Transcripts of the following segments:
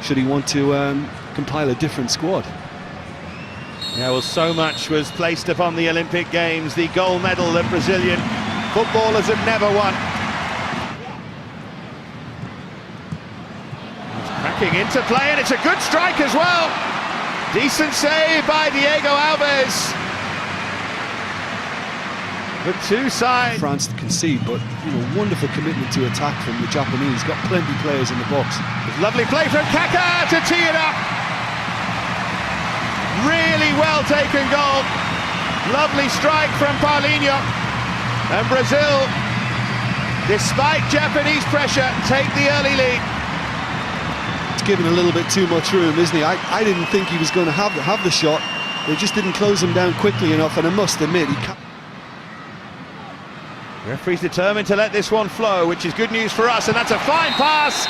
should he want to compile a different squad. Yeah, well, so much was placed upon the Olympic Games, the gold medal that Brazilian footballers have never won. It's cracking into play, and it's a good strike as well. Decent save by Diego Alves. The two sides. France to concede, but wonderful commitment to attack from the Japanese. Got plenty of players in the box. Lovely play from Kaká to tee it up. Really well taken goal. Lovely strike from Paulinho. And Brazil, despite Japanese pressure, take the early lead. It's given a little bit too much room, isn't he? I didn't think he was going to have the shot. They just didn't close him down quickly enough, and I must admit, he can't. The referee's determined to let this one flow, which is good news for us, and that's a fine pass.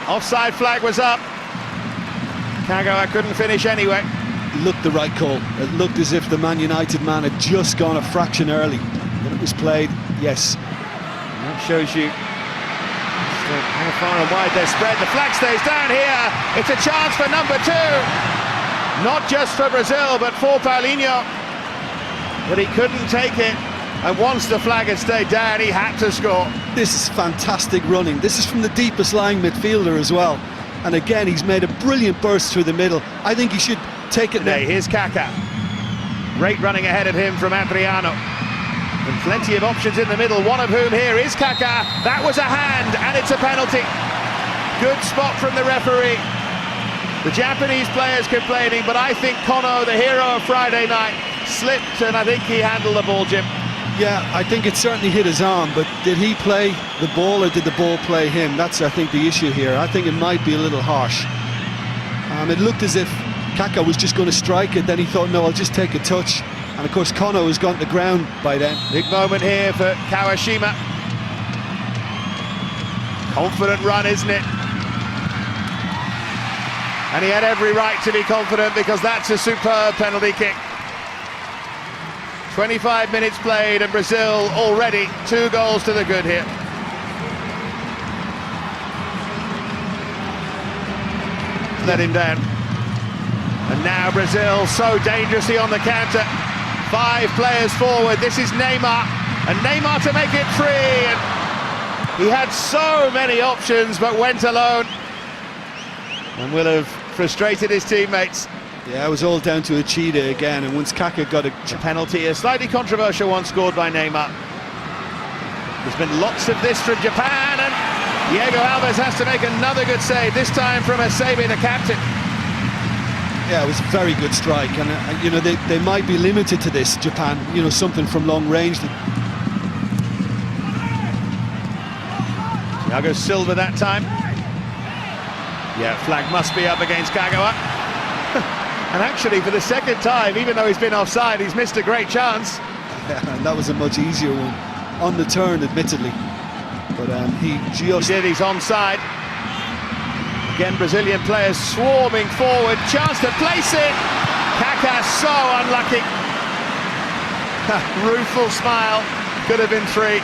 Offside flag was up. Kagawa couldn't finish anyway. It looked the right call. It looked as if the Man United man had just gone a fraction early when it was played. Yes. And that shows you how far and wide they're spread. The flag stays down here. It's a chance for number 2. Not just for Brazil, but for Paulinho. But he couldn't take it. And once the flag had stayed down, he had to score. This is fantastic running. This is from the deepest lying midfielder as well. And again, he's made a brilliant burst through the middle. I think he should take it now. Here's Kaká. Great running ahead of him from Adriano. And plenty of options in the middle, one of whom here is Kaká. That was a hand, and it's a penalty. Good spot from the referee. The Japanese players complaining, but I think Kono, the hero of Friday night, slipped, and I think he handled the ball, Jim. Yeah, I think it certainly hit his arm, but did he play the ball or did the ball play him? That's, I think, the issue here. I think it might be a little harsh. It looked as if Kaká was just going to strike it, then he thought, no, I'll just take a touch. And of course, Kono has gone to the ground by then. Big moment here for Kawashima. Confident run, isn't it? And he had every right to be confident, because that's a superb penalty kick. 25 minutes played, and Brazil already 2 goals to the good here. Let him down. And now Brazil so dangerously on the counter. 5 players forward. This is Neymar. And Neymar to make it 3. And he had so many options, but went alone. And will have frustrated his teammates. Yeah, it was all down to a cheetah again, and once Kaká got a penalty, a slightly controversial one scored by Neymar. There's been lots of this from Japan, and Diego Alves has to make another good save, this time from Hasebe, the captain. Yeah, it was a very good strike, and they might be limited to this, Japan, something from long range. Thiago Silva that time. Yeah, flag must be up against Kagawa. And actually, for the second time, even though he's been offside, he's missed a great chance. Yeah, and that was a much easier one. On the turn, admittedly. But he did, he's onside. Again, Brazilian players swarming forward. Chance to place it. Kaká so unlucky. Rueful smile. Could have been 3.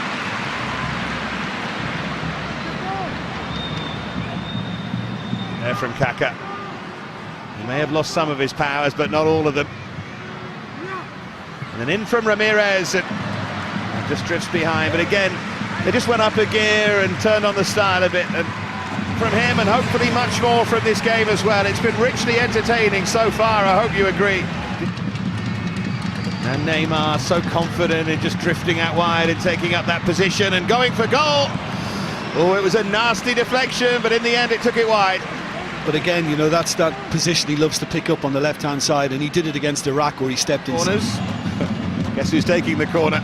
There from Kaká. He may have lost some of his powers, but not all of them. And then in from Ramirez, and just drifts behind. But again, they just went up a gear and turned on the style a bit. And from him, and hopefully much more from this game as well. It's been richly entertaining so far, I hope you agree. And Neymar so confident in just drifting out wide and taking up that position and going for goal. Oh, it was a nasty deflection, but in the end it took it wide. But again, that's that position he loves to pick up on the left-hand side, and he did it against Iraq where he stepped in. Corners. Guess who's taking the corner?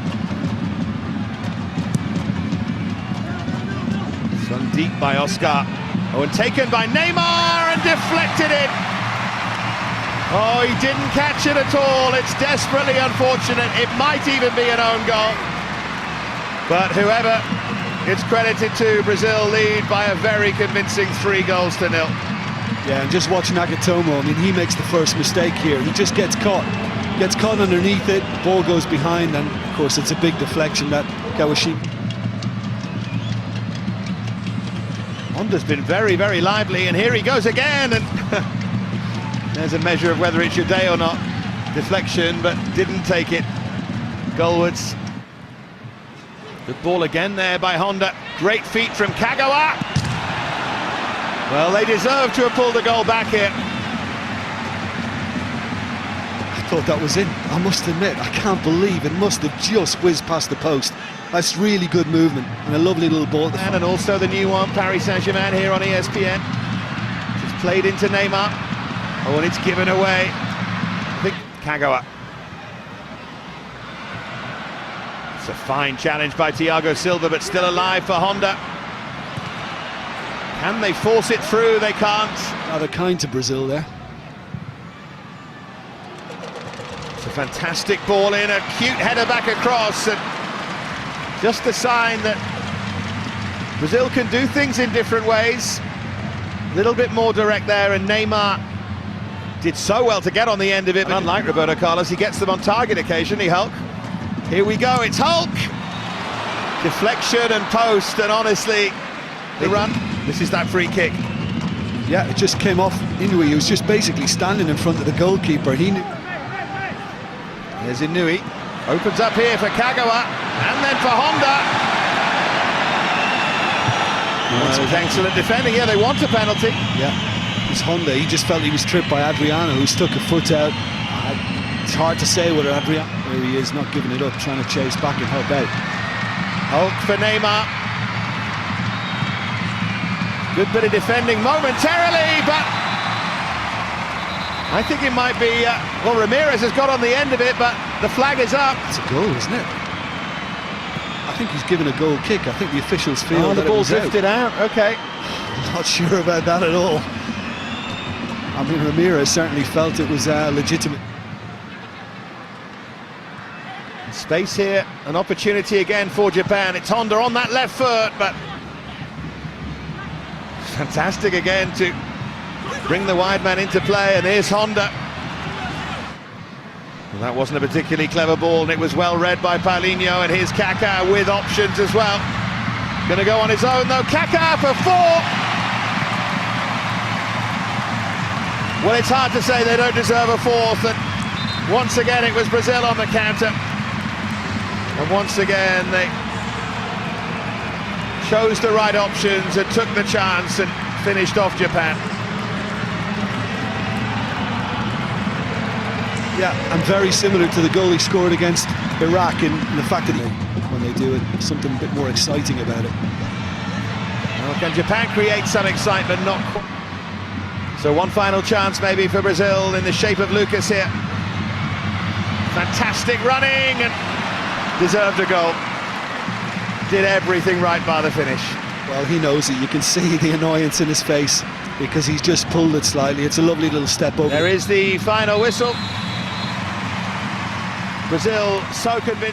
Swung deep by Oscar. Oh, and taken by Neymar and deflected it. Oh, he didn't catch it at all. It's desperately unfortunate. It might even be an own goal. But whoever it's credited to, Brazil lead by a very convincing 3 goals to 0. Yeah, and just watch Nagatomo. I mean, he makes the first mistake here. He just gets caught underneath it, the ball goes behind, and of course it's a big deflection that Kawashima. Honda's been very, very lively, and here he goes again, and there's a measure of whether it's your day or not. Deflection, but didn't take it. Goalwards. Good ball again there by Honda. Great feet from Kagawa. Well, they deserve to have pulled the goal back here. I thought that was in. I must admit, I can't believe it must have just whizzed past the post. That's really good movement and a lovely little ball. And also the new one, Paris Saint-Germain here on ESPN. It's played into Neymar. Oh, and it's given away. I think Kagawa. It's a fine challenge by Thiago Silva, but still alive for Honda. Can they force it through? They can't. Rather kind to Brazil there. It's a fantastic ball in, a cute header back across, and just a sign that Brazil can do things in different ways. A little bit more direct there, and Neymar did so well to get on the end of it, but unlike Roberto Carlos, he gets them on target occasionally. Hulk. Here we go, it's Hulk! Deflection and post, and honestly, the run. This is that free kick. Yeah, it just came off Inui. He was just basically standing in front of the goalkeeper. He knew. There's Inui. Opens up here for Kagawa, and then for Honda. Excellent defending. Yeah, they want a penalty. Yeah, it's Honda. He just felt he was tripped by Adriano, who stuck a foot out. It's hard to say whether Adriano, where he is, not giving it up, trying to chase back and help out. Hulk for Neymar. Good bit of defending momentarily, but I think it might be, well, Ramirez has got on the end of it, but the flag is up. It's a goal, isn't it? I think he's given a goal kick. I think the officials feel that the ball drifted out. Okay. I'm not sure about that at all. I mean, Ramirez certainly felt it was legitimate. Space here, an opportunity again for Japan. It's Honda on that left foot, but fantastic again to bring the wide man into play, and here's Honda. Well, that wasn't a particularly clever ball, and it was well read by Paulinho, and here's Kaká with options as well. Going to go on his own though, Kaká for 4! Well, it's hard to say they don't deserve a fourth, and once again it was Brazil on the counter. And once again they chose the right options and took the chance and finished off Japan. Yeah, and very similar to the goal he scored against Iraq in the fact that when they do it, something a bit more exciting about it. Well, can Japan create some excitement? Not quite. So one final chance maybe for Brazil in the shape of Lucas here. Fantastic running, and deserved a goal. Did everything right by the finish. Well, he knows it. You can see the annoyance in his face because he's just pulled it slightly. It's a lovely little step over. There is the final whistle. Brazil so convincing.